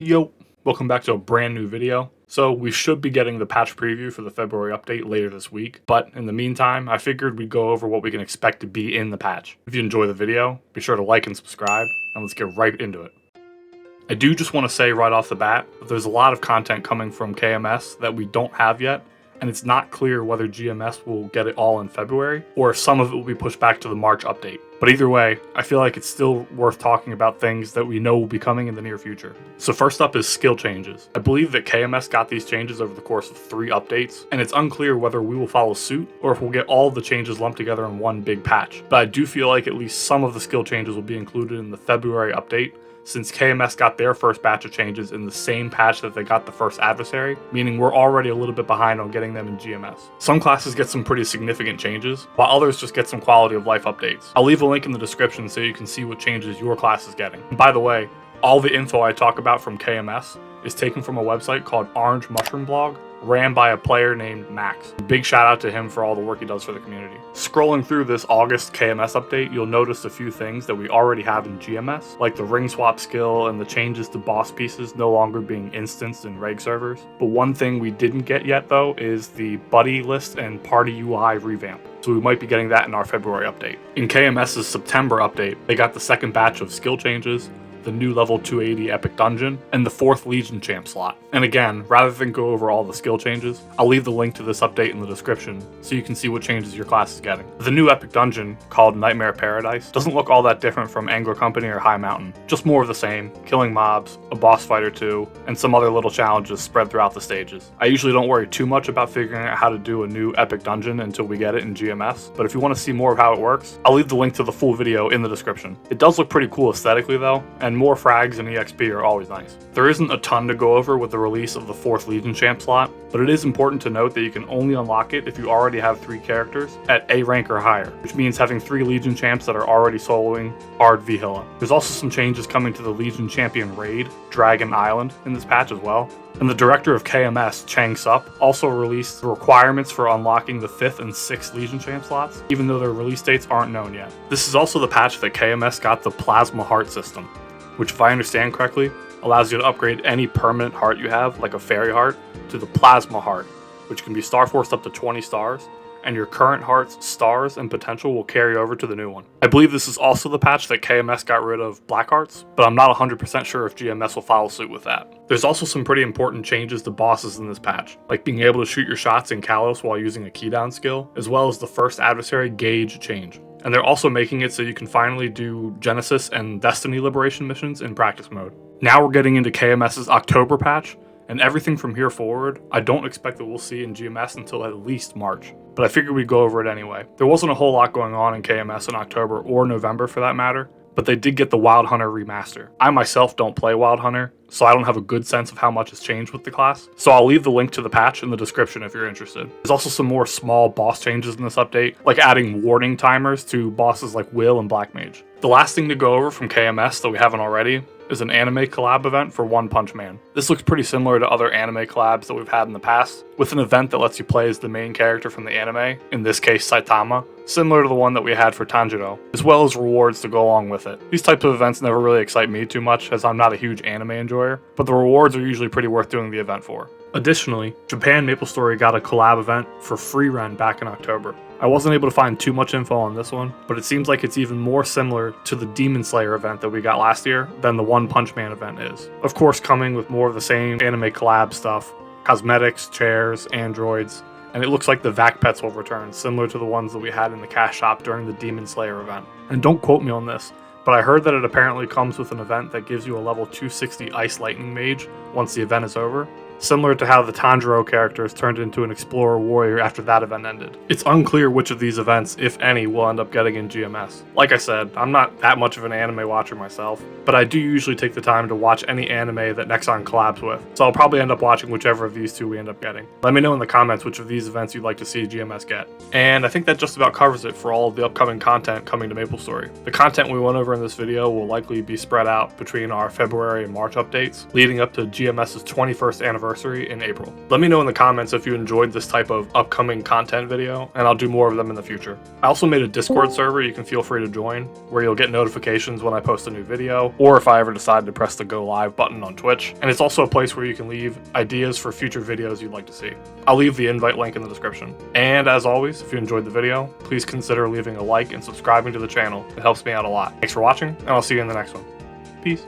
Yo, welcome back to a brand new video. So we should be getting the patch preview for the February update later this week, but in the meantime, I figured we'd go over what we can expect to be in the patch. If you enjoy the video, be sure to like and subscribe, and let's get right into it. I do just want to say right off the bat that there's a lot of content coming from KMS that we don't have yet, and it's not clear whether GMS will get it all in February, or if some of it will be pushed back to the March update. But either way, I feel like it's still worth talking about things that we know will be coming in the near future. So first up is skill changes. I believe that KMS got these changes over the course of 3 updates, and it's unclear whether we will follow suit, or if we'll get all the changes lumped together in one big patch. But I do feel like at least some of the skill changes will be included in the February update, since KMS got their first batch of changes in the same patch that they got the first adversary, meaning we're already a little bit behind on getting them in GMS. Some classes get some pretty significant changes, while others just get some quality of life updates. I'll leave a link in the description so you can see what changes your class is getting. And by the way, all the info I talk about from KMS is taken from a website called Orange Mushroom Blog, ran by a player named Max. Big shout out to him for all the work he does for the community. Scrolling through this August KMS update, you'll notice a few things that we already have in GMS, like the ring swap skill and the changes to boss pieces no longer being instanced in reg servers. But one thing we didn't get yet though is the buddy list and party UI revamp. So we might be getting that in our February update. In KMS's September update, they got the second batch of skill changes, the new level 280 epic dungeon, and the 4th Legion champ slot. And again, rather than go over all the skill changes, I'll leave the link to this update in the description so you can see what changes your class is getting. The new epic dungeon, called Nightmare Paradise, doesn't look all that different from Angler Company or High Mountain, just more of the same, killing mobs, a boss fight or two, and some other little challenges spread throughout the stages. I usually don't worry too much about figuring out how to do a new epic dungeon until we get it in GMS, but if you want to see more of how it works, I'll leave the link to the full video in the description. It does look pretty cool aesthetically though, and more frags and EXP are always nice. There isn't a ton to go over with the release of the 4th Legion champ slot, but it is important to note that you can only unlock it if you already have 3 characters at A rank or higher, which means having 3 Legion champs that are already soloing hard Vihilla. There's also some changes coming to the Legion champion raid, Dragon Island, in this patch as well. And the director of KMS, Chang Sup, also released the requirements for unlocking the 5th and 6th Legion champ slots, even though their release dates aren't known yet. This is also the patch that KMS got the Plasma Heart system, which, if I understand correctly, allows you to upgrade any permanent heart you have, like a fairy heart, to the Plasma Heart, which can be star forced up to 20 stars, and your current heart's stars and potential will carry over to the new one. I believe this is also the patch that KMS got rid of black hearts, but I'm not 100% sure if GMS will follow suit with that. There's also some pretty important changes to bosses in this patch, like being able to shoot your shots in Kalos while using a keydown skill, as well as the first adversary gauge change. And they're also making it so you can finally do Genesis and Destiny Liberation missions in practice mode. Now we're getting into KMS's October patch, and everything from here forward, I don't expect that we'll see in GMS until at least March. But I figured we'd go over it anyway. There wasn't a whole lot going on in KMS in October or November for that matter, but they did get the Wild Hunter remaster. I myself don't play Wild Hunter, so I don't have a good sense of how much has changed with the class. So I'll leave the link to the patch in the description if you're interested. There's also some more small boss changes in this update, like adding warning timers to bosses like Will and Black Mage. The last thing to go over from KMS that we haven't already is an anime collab event for One Punch Man. This looks pretty similar to other anime collabs that we've had in the past, with an event that lets you play as the main character from the anime, in this case Saitama, similar to the one that we had for Tanjiro, as well as rewards to go along with it. These types of events never really excite me too much, as I'm not a huge anime enjoyer, but the rewards are usually pretty worth doing the event for. Additionally, Japan Maplestory got a collab event for Freerun back in October. I wasn't able to find too much info on this one, but it seems like it's even more similar to the Demon Slayer event that we got last year than the One Punch Man event is. Of course, coming with more of the same anime collab stuff, cosmetics, chairs, androids, and it looks like the Vac Pets will return, similar to the ones that we had in the cash shop during the Demon Slayer event. And don't quote me on this, but I heard that it apparently comes with an event that gives you a level 260 Ice Lightning Mage once the event is over, similar to how the Tanjiro characters turned into an Explorer Warrior after that event ended. It's unclear which of these events, if any, we'll end up getting in GMS. Like I said, I'm not that much of an anime watcher myself, but I do usually take the time to watch any anime that Nexon collabs with, so I'll probably end up watching whichever of these 2 we end up getting. Let me know in the comments which of these events you'd like to see GMS get. And I think that just about covers it for all of the upcoming content coming to Maplestory. The content we went over in this video will likely be spread out between our February and March updates, leading up to GMS's 21st anniversary anniversary in April. Let me know in the comments if you enjoyed this type of upcoming content video, and I'll do more of them in the future. I also made a Discord server you can feel free to join, where you'll get notifications when I post a new video, or if I ever decide to press the go live button on Twitch. And it's also a place where you can leave ideas for future videos you'd like to see. I'll leave the invite link in the description. And as always, if you enjoyed the video, please consider leaving a like and subscribing to the channel. It helps me out a lot. Thanks for watching, and I'll see you in the next one. Peace.